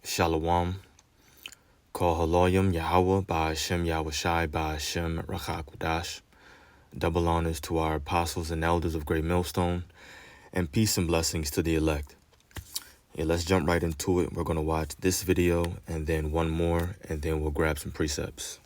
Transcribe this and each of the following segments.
Shalom. Kol Haloyim Yahweh Ba'ashem Yahushai Ba'ashem Rachakudash. Double honors to our apostles and elders of Great Millstone, and peace and blessings to the elect. Yeah, let's jump right into it. We're going to watch this video and then one more, and then we'll grab some precepts.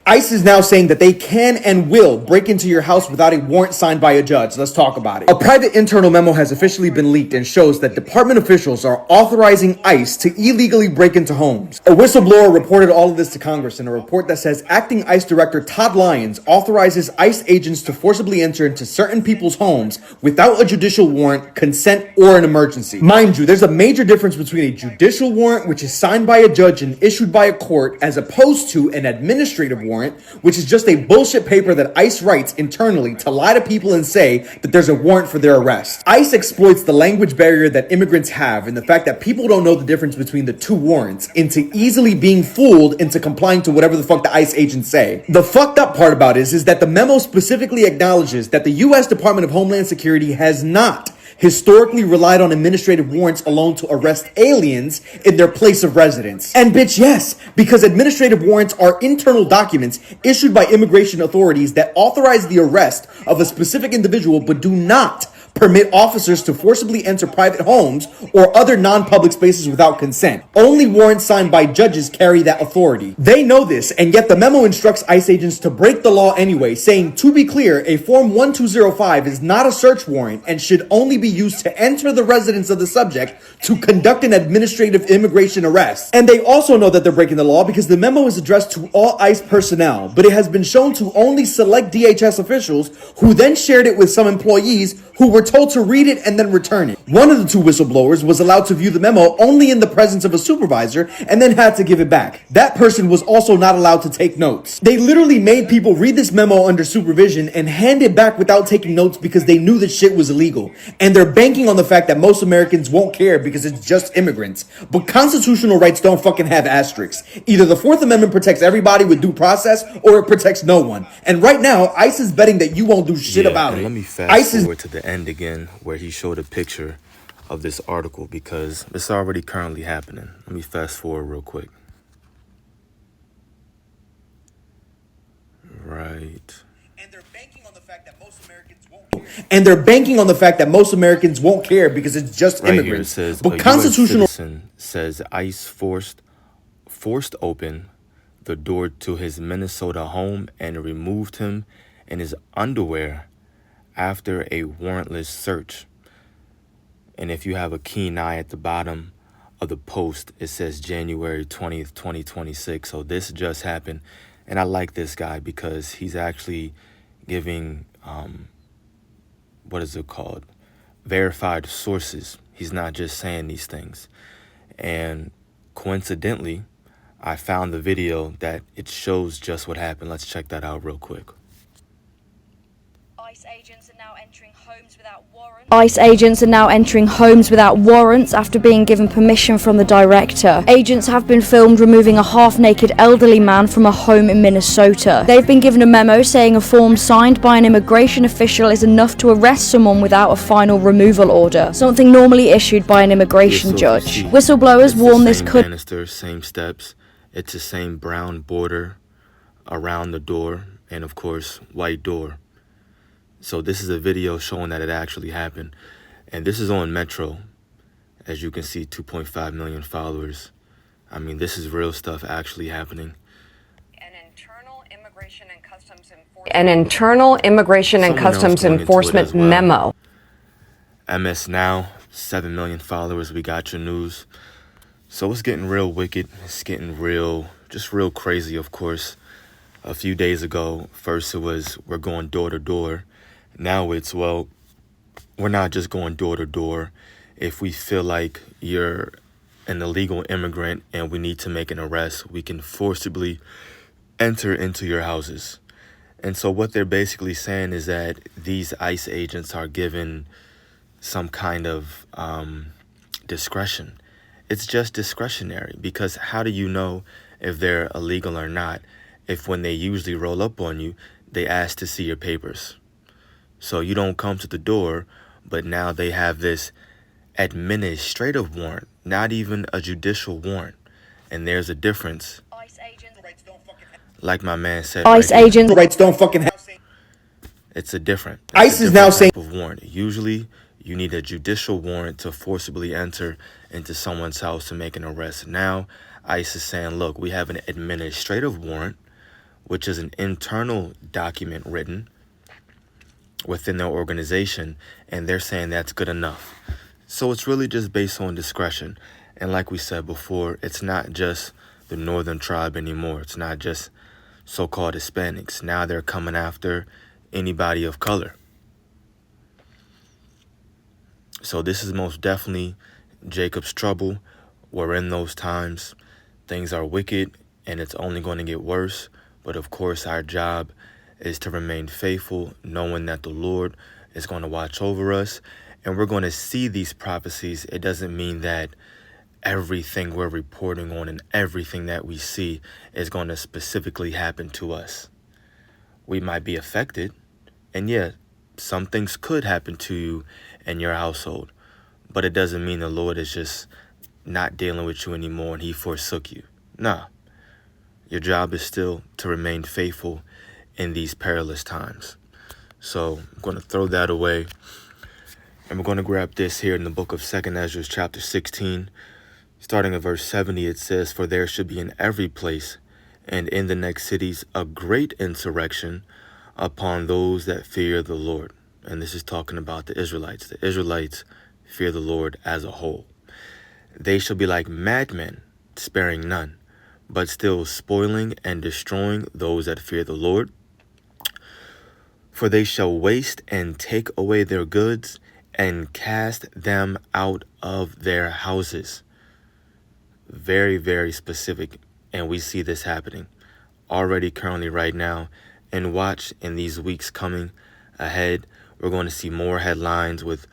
ICE is now saying that they can and will break into your house without a warrant signed by a judge. Let's talk about it. A private internal memo has officially been leaked and shows that department officials are authorizing ICE to illegally break into homes. A whistleblower reported all of this to Congress in a report that says acting ICE Director Todd Lyons authorizes ICE agents to forcibly enter into certain people's homes without a judicial warrant, consent, or an emergency. Mind you, there's a major difference between a judicial warrant, which is signed by a judge and issued by a court, as opposed to an administrative warrant, which is just a bullshit paper that ICE writes internally to lie to people and say that there's a warrant for their arrest. ICE exploits the language barrier that immigrants have and the fact that people don't know the difference between the two warrants into easily being fooled into complying to whatever the fuck the ICE agents say. The fucked up part about it is that the memo specifically acknowledges that the U.S. Department of Homeland Security has not historically relied on administrative warrants alone to arrest aliens in their place of residence. And bitch, yes, because administrative warrants are internal documents issued by immigration authorities that authorize the arrest of a specific individual but do not permit officers to forcibly enter private homes or other non-public spaces without consent. Only warrants signed by judges carry that authority. They know this, and yet the memo instructs ICE agents to break the law anyway, saying, to be clear, a Form 1205 is not a search warrant and should only be used to enter the residence of the subject to conduct an administrative immigration arrest. And they also know that they're breaking the law because the memo is addressed to all ICE personnel, but it has been shown to only select DHS officials who then shared it with some employees who were told to read it and then return it. One of the two whistleblowers was allowed to view the memo only in the presence of a supervisor and then had to give it back. That person was also not allowed to take notes. They literally made people read this memo under supervision and hand it back without taking notes because they knew that shit was illegal. And they're banking on the fact that most Americans won't care because it's just immigrants. But constitutional rights don't fucking have asterisks. Either the Fourth Amendment protects everybody with due process or it protects no one. And right now, ICE is betting that you won't do shit about it. Let me fast forward to the end again where he showed a picture of this article because it's already currently happening. Let me fast forward real quick. Right. And they're banking on the fact that most Americans won't care because it's just Right immigrants. Here it says, but a constitutional US citizen says ICE forced open the door to his Minnesota home and removed him in his underwear after a warrantless search. And if you have a keen eye at the bottom of the post, it says January 20th, 2026. So this just happened. And I like this guy because he's actually giving, what is it called? Verified sources. He's not just saying these things. And coincidentally, I found the video that it shows just what happened. Let's check that out real quick. ICE agents are now entering homes without warrants after being given permission from the director. Agents have been filmed removing a half-naked elderly man from a home in Minnesota. They've been given a memo saying a form signed by an immigration official is enough to arrest someone without a final removal order, something normally issued by an immigration judge. Whistleblowers warn this could... Banister, same steps. It's the same brown border around the door, and of course, white door. So this is a video showing that it actually happened. And this is on Metro. As you can see, 2.5 million followers. I mean, this is real stuff actually happening. An internal immigration and customs enforcement memo. MS Now, 7 million followers. We got your news. So it's getting real wicked. It's getting real, just real crazy, of course. A few days ago, first it was, we're going door to door. Now it's, well, we're not just going door to door. If we feel like you're an illegal immigrant and we need to make an arrest, we can forcibly enter into your houses. And so what they're basically saying is that these ICE agents are given some kind of discretion. It's just discretionary, because how do you know if they're illegal or not if when they usually roll up on you, they ask to see your papers? So you don't come to the door, but now they have this administrative warrant, not even a judicial warrant. And there's a difference. Like my man said, ICE right here, agents Rights don't fucking have. it's a different. ICE is now saying type of warrant. Usually, you need a judicial warrant to forcibly enter into someone's house to make an arrest. Now, ICE is saying, look, we have an administrative warrant, which is an internal document written within their organization, and they're saying that's good enough. So it's really just based on discretion. And like we said before, it's not just the northern tribe anymore. It's not just so-called Hispanics. Now they're coming after anybody of color. So this is most definitely Jacob's trouble. We're in those times. Things are wicked, and it's only going to get worse. But of course, our job is to remain faithful, knowing that the Lord is going to watch over us. And we're going to see these prophecies. It doesn't mean that everything we're reporting on and everything that we see is going to specifically happen to us. We might be affected. And yeah, some things could happen to you and your household. But it doesn't mean the Lord is just not dealing with you anymore and he forsook you. Nah. Your job is still to remain faithful in these perilous times. So I'm going to throw that away. And we're going to grab this here in the book of 2 Ezra chapter 16. Starting at verse 70, it says, "For there should be in every place and in the next cities a great insurrection upon those that fear the Lord." And this is talking about the Israelites. The Israelites fear the Lord as a whole. "They shall be like madmen, sparing none, but still spoiling and destroying those that fear the Lord. For they shall waste and take away their goods and cast them out of their houses." Very, very specific. And we see this happening already currently right now. And watch in these weeks coming ahead, we're going to see more headlines with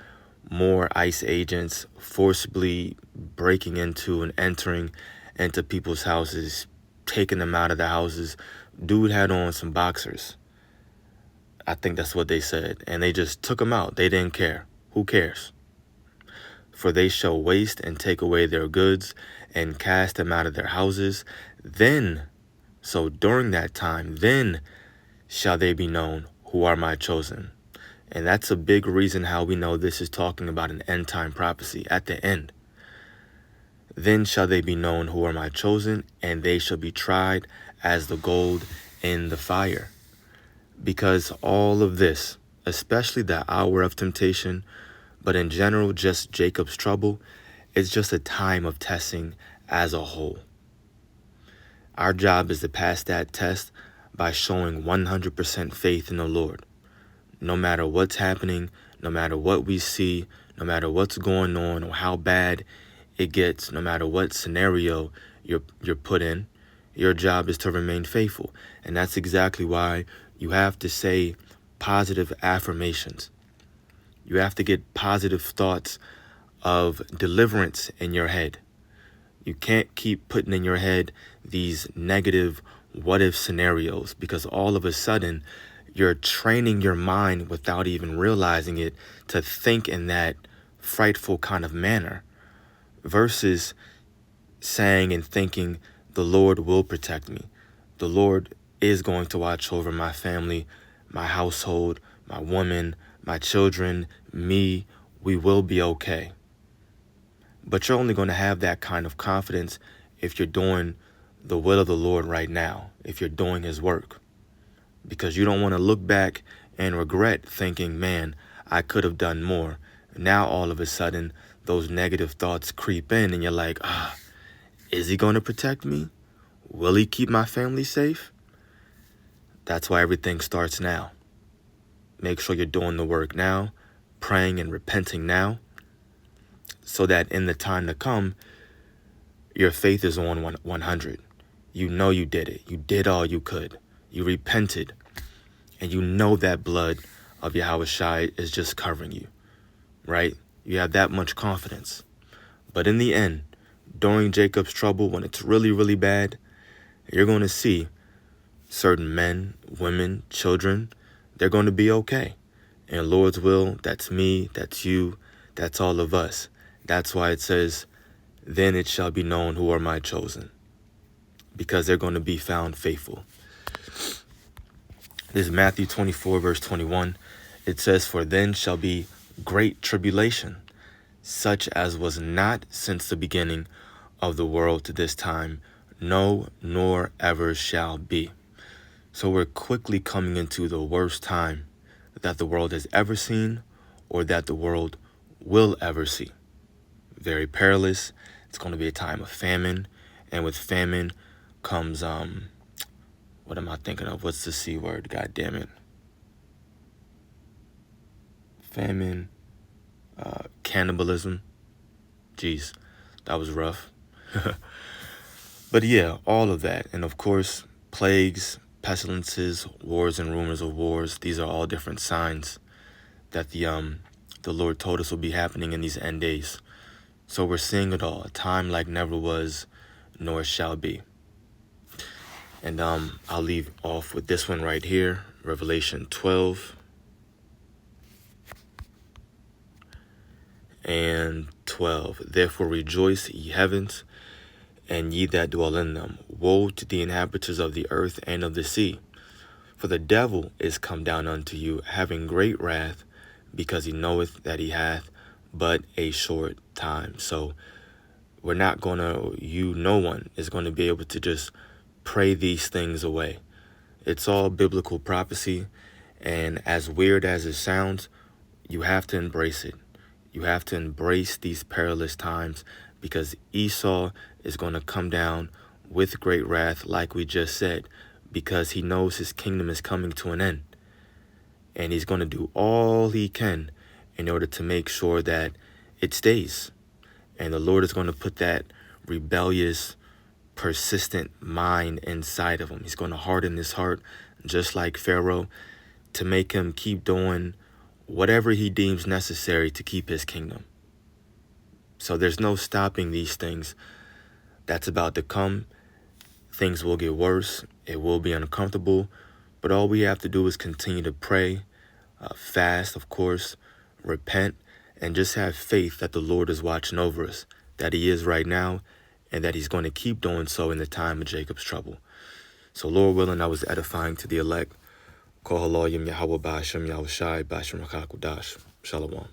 more ICE agents forcibly breaking into and entering into people's houses, taking them out of the houses. Dude had on some boxers. I think that's what they said. And they just took them out. They didn't care. Who cares? "For they shall waste and take away their goods and cast them out of their houses. Then," so during that time, "then shall they be known who are my chosen." And that's a big reason how we know this is talking about an end time prophecy at the end. "Then shall they be known who are my chosen, and they shall be tried as the gold in the fire." Because all of this, especially the hour of temptation, but in general, just Jacob's trouble, it's just a time of testing as a whole. Our job is to pass that test by showing 100% faith in the Lord. No matter what's happening, no matter what we see, no matter what's going on or how bad it gets, no matter what scenario you're put in, your job is to remain faithful. And that's exactly why you have to say positive affirmations. You have to get positive thoughts of deliverance in your head. You can't keep putting in your head these negative what if scenarios, because all of a sudden you're training your mind without even realizing it to think in that frightful kind of manner versus saying and thinking, the Lord will protect me. The Lord is going to watch over my family, my household, my woman, my children, me. We will be okay. But you're only going to have that kind of confidence if you're doing the will of the Lord right now, if you're doing his work. Because you don't want to look back and regret thinking, man, I could have done more. Now all of a sudden, those negative thoughts creep in and you're like, is he going to protect me? Will he keep my family safe? That's why everything starts now. Make sure you're doing the work now, praying and repenting now, so that in the time to come, your faith is on 100. You know you did it. You did all you could. You repented. And you know that blood of Yahushua is just covering you, right? You have that much confidence. But in the end, during Jacob's trouble, when it's really, really bad, you're going to see certain men, women, children, they're going to be okay. And Lord's will, that's me, that's you, that's all of us. That's why it says, then it shall be known who are my chosen, because they're going to be found faithful. This is Matthew 24, verse 21. It says, for then shall be great tribulation, such as was not since the beginning of the world to this time, no, nor ever shall be. So we're quickly coming into the worst time that the world has ever seen or that the world will ever see. Very perilous. It's going to be a time of famine. And with famine comes, what am I thinking of? What's the C word? God damn it. Famine, cannibalism. Jeez, that was rough. But yeah, all of that. And of course, plagues, pestilences, wars and rumors of wars. These are all different signs that the Lord told us will be happening in these end days. So we're seeing it all. A time like never was, nor shall be. And I'll leave off with this one right here, Revelation 12 and 12. Therefore rejoice, ye heavens, and ye that dwell in them. Woe to the inhabitants of the earth and of the sea. For the devil is come down unto you, having great wrath, because he knoweth that he hath but a short time. So we're not going to, no one is going to be able to just pray these things away. It's all biblical prophecy. And as weird as it sounds, you have to embrace it. You have to embrace these perilous times, because Esau is going to come down with great wrath, like we just said, because he knows his kingdom is coming to an end. And he's going to do all he can in order to make sure that it stays. And the Lord is going to put that rebellious, persistent mind inside of him. He's going to harden his heart, just like Pharaoh, to make him keep doing whatever he deems necessary to keep his kingdom. So there's no stopping these things that's about to come. Things will get worse. It will be uncomfortable. But all we have to do is continue to pray, fast, of course, repent, and just have faith that the Lord is watching over us, that he is right now, and that he's going to keep doing so in the time of Jacob's trouble. So Lord willing, I was edifying to the elect. Shalom.